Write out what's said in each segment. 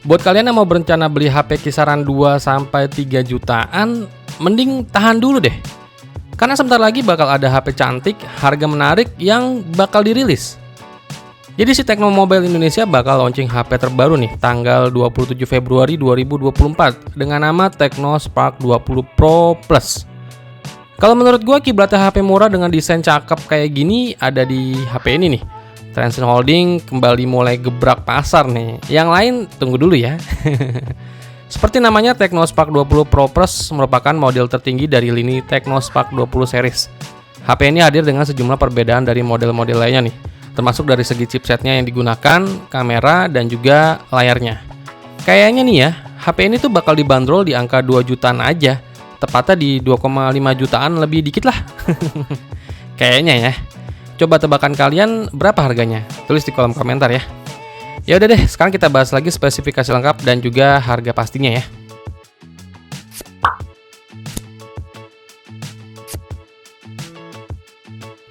Buat kalian yang mau berencana beli HP kisaran 2-3 jutaan, mending tahan dulu deh. Karena sebentar lagi bakal ada HP cantik, harga menarik yang bakal dirilis. Jadi si Tecno Mobile Indonesia bakal launching HP terbaru nih, tanggal 27 Februari 2024 dengan nama Tecno Spark 20 Pro Plus. Kalau menurut gua kiblatnya HP murah dengan desain cakep kayak gini ada di HP ini nih. Transsion Holding kembali mulai gebrak pasar nih. Yang lain tunggu dulu ya. Seperti namanya, Tecno Spark 20 Pro Plus merupakan model tertinggi dari lini Tecno Spark 20 series. HP ini hadir dengan sejumlah perbedaan dari model-model lainnya nih, termasuk dari segi chipsetnya yang digunakan, kamera, dan juga layarnya. Kayaknya nih ya, HP ini tuh bakal dibanderol di angka 2 jutaan aja, tepatnya di 2,5 jutaan lebih dikit lah. Kayaknya ya. Coba tebakan kalian berapa harganya? Tulis di kolom komentar ya. Ya udah deh, sekarang kita bahas lagi spesifikasi lengkap dan juga harga pastinya ya.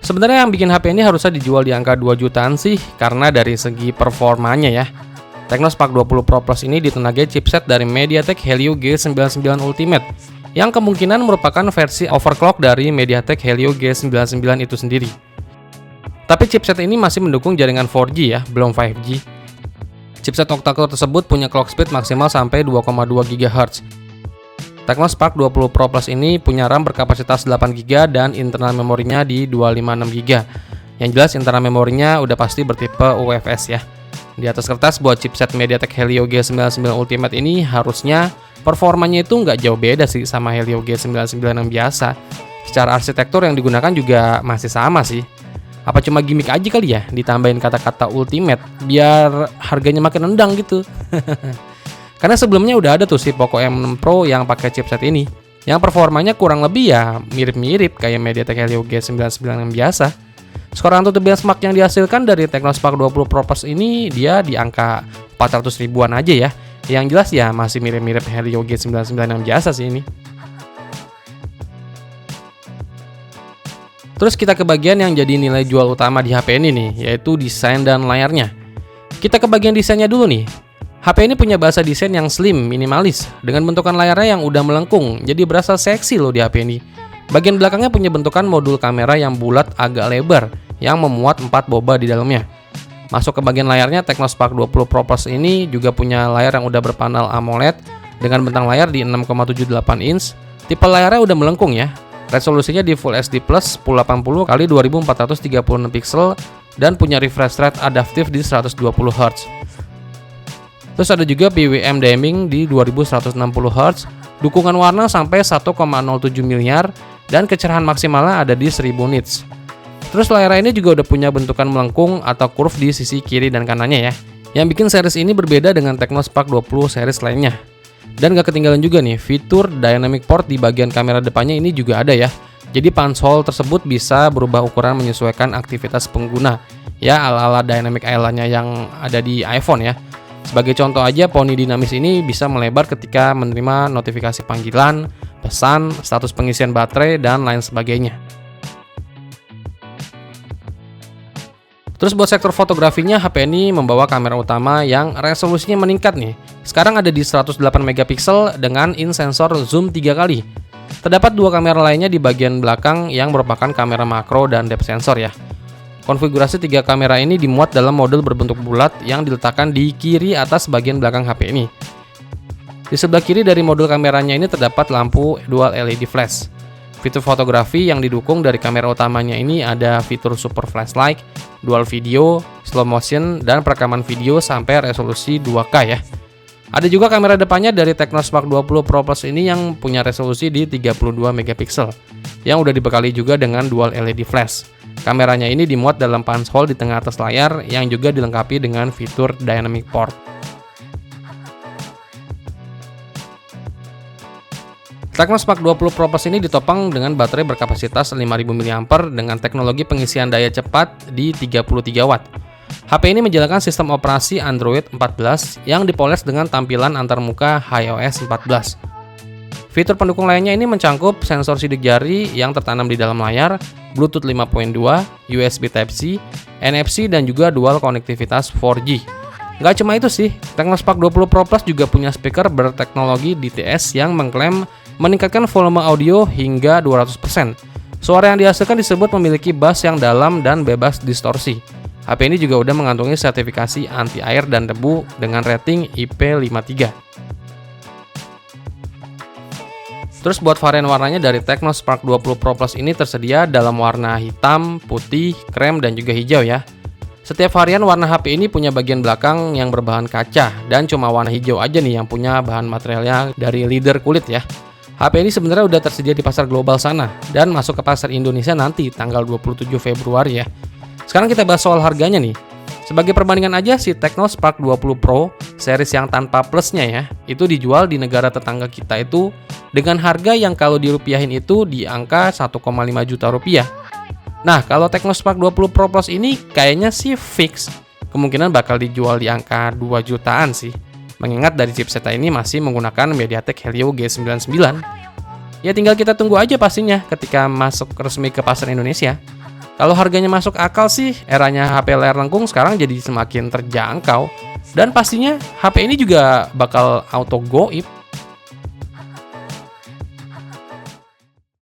Sebenarnya yang bikin HP ini harusnya dijual di angka 2 jutaan sih, karena dari segi performanya ya. Tecno Spark 20 Pro Plus ini ditenagai chipset dari MediaTek Helio G99 Ultimate, yang kemungkinan merupakan versi overclock dari MediaTek Helio G99 itu sendiri. Tapi chipset ini masih mendukung jaringan 4G ya, belum 5G. Chipset octa-core tersebut punya clock speed maksimal sampai 2,2 GHz. Tecno Spark 20 Pro Plus ini punya RAM berkapasitas 8 GB dan internal memorinya di 256 GB. Yang jelas internal memorinya udah pasti bertipe UFS ya. Di atas kertas buat chipset MediaTek Helio G99 Ultimate ini harusnya performanya itu nggak jauh beda sih sama Helio G99 yang biasa. Secara arsitektur yang digunakan juga masih sama sih. Apa cuma gimmick aja kali ya, ditambahin kata-kata ultimate biar harganya makin nendang gitu. Karena sebelumnya udah ada tuh si Poco M6 Pro yang pakai chipset ini, yang performanya kurang lebih ya mirip-mirip kayak MediaTek Helio G99 yang biasa. Skor Antutu benchmark yang dihasilkan dari Tecno Spark 20 Pro Plus ini dia di angka 400 ribuan aja ya. Yang jelas ya masih mirip-mirip Helio G99 yang biasa sih ini. Terus kita ke bagian yang jadi nilai jual utama di HP ini nih, yaitu desain dan layarnya. Kita ke bagian desainnya dulu nih. HP ini punya bahasa desain yang slim, minimalis, dengan bentukan layarnya yang udah melengkung, jadi berasa seksi loh di HP ini. Bagian belakangnya punya bentukan modul kamera yang bulat agak lebar, yang memuat 4 boba di dalamnya. Masuk ke bagian layarnya, Tecno Spark 20 Pro Plus ini juga punya layar yang udah berpanel AMOLED, dengan bentang layar di 6,78 inch. Tipe layarnya udah melengkung ya. Resolusinya di Full HD Plus 1080 x 2436 pixel dan punya refresh rate adaptif di 120 Hz. Terus ada juga PWM dimming di 2160 Hz, dukungan warna sampai 1,07 miliar dan kecerahan maksimalnya ada di 1000 nits. Terus layar ini juga udah punya bentukan melengkung atau curve di sisi kiri dan kanannya ya. Yang bikin series ini berbeda dengan Tecno Spark 20 series lainnya. Dan gak ketinggalan juga nih, fitur Dynamic Port di bagian kamera depannya ini juga ada ya. Jadi punch hole tersebut bisa berubah ukuran menyesuaikan aktivitas pengguna. Ya ala-ala Dynamic Island-nya yang ada di iPhone ya. Sebagai contoh aja, poni dinamis ini bisa melebar ketika menerima notifikasi panggilan, pesan, status pengisian baterai, dan lain sebagainya. Terus buat sektor fotografinya, HP ini membawa kamera utama yang resolusinya meningkat nih. Sekarang ada di 108 megapiksel dengan in sensor zoom 3 kali. Terdapat 2 kamera lainnya di bagian belakang yang merupakan kamera makro dan depth sensor ya. Konfigurasi 3 kamera ini dimuat dalam model berbentuk bulat yang diletakkan di kiri atas bagian belakang HP ini. Di sebelah kiri dari modul kameranya ini terdapat lampu dual LED flash. Fitur fotografi yang didukung dari kamera utamanya ini ada fitur super flashlight, dual video, slow motion, dan perekaman video sampai resolusi 2K ya. Ada juga kamera depannya dari Tecno Spark 20 Pro Plus ini yang punya resolusi di 32 megapiksel, yang udah dibekali juga dengan dual LED flash. Kameranya ini dimuat dalam punch hole di tengah atas layar yang juga dilengkapi dengan fitur Dynamic Port. Tecno Spark 20 Pro Plus ini ditopang dengan baterai berkapasitas 5000 mAh dengan teknologi pengisian daya cepat di 33 Watt. HP ini menjalankan sistem operasi Android 14 yang dipoles dengan tampilan antarmuka iOS 14. Fitur pendukung lainnya ini mencangkup sensor sidik jari yang tertanam di dalam layar, Bluetooth 5.2, USB Type-C, NFC, dan juga dual konektivitas 4G. Nggak cuma itu sih, Tecno Spark 20 Pro Plus juga punya speaker berteknologi DTS yang mengklaim meningkatkan volume audio hingga 200%. Suara yang dihasilkan disebut memiliki bass yang dalam dan bebas distorsi. HP ini juga udah mengantongi sertifikasi anti air dan debu dengan rating IP53. Terus buat varian warnanya dari Tecno Spark 20 Pro Plus ini tersedia dalam warna hitam, putih, krem, dan juga hijau ya. Setiap varian warna HP ini punya bagian belakang yang berbahan kaca, dan cuma warna hijau aja nih yang punya bahan materialnya dari leather kulit ya. HP ini sebenarnya udah tersedia di pasar global sana, dan masuk ke pasar Indonesia nanti tanggal 27 Februari ya. Sekarang kita bahas soal harganya nih. Sebagai perbandingan aja, si Tecno Spark 20 Pro series yang tanpa plusnya ya, itu dijual di negara tetangga kita itu dengan harga yang kalau dirupiahin itu di angka 1,5 juta rupiah. Nah, kalau Tecno Spark 20 Pro Plus ini kayaknya sih fix kemungkinan bakal dijual di angka 2 jutaan sih. Mengingat dari chipset ini masih menggunakan MediaTek Helio G99. Ya tinggal kita tunggu aja pastinya ketika masuk resmi ke pasar Indonesia. Kalau harganya masuk akal sih, eranya HP layar lengkung sekarang jadi semakin terjangkau. Dan pastinya HP ini juga bakal auto goib.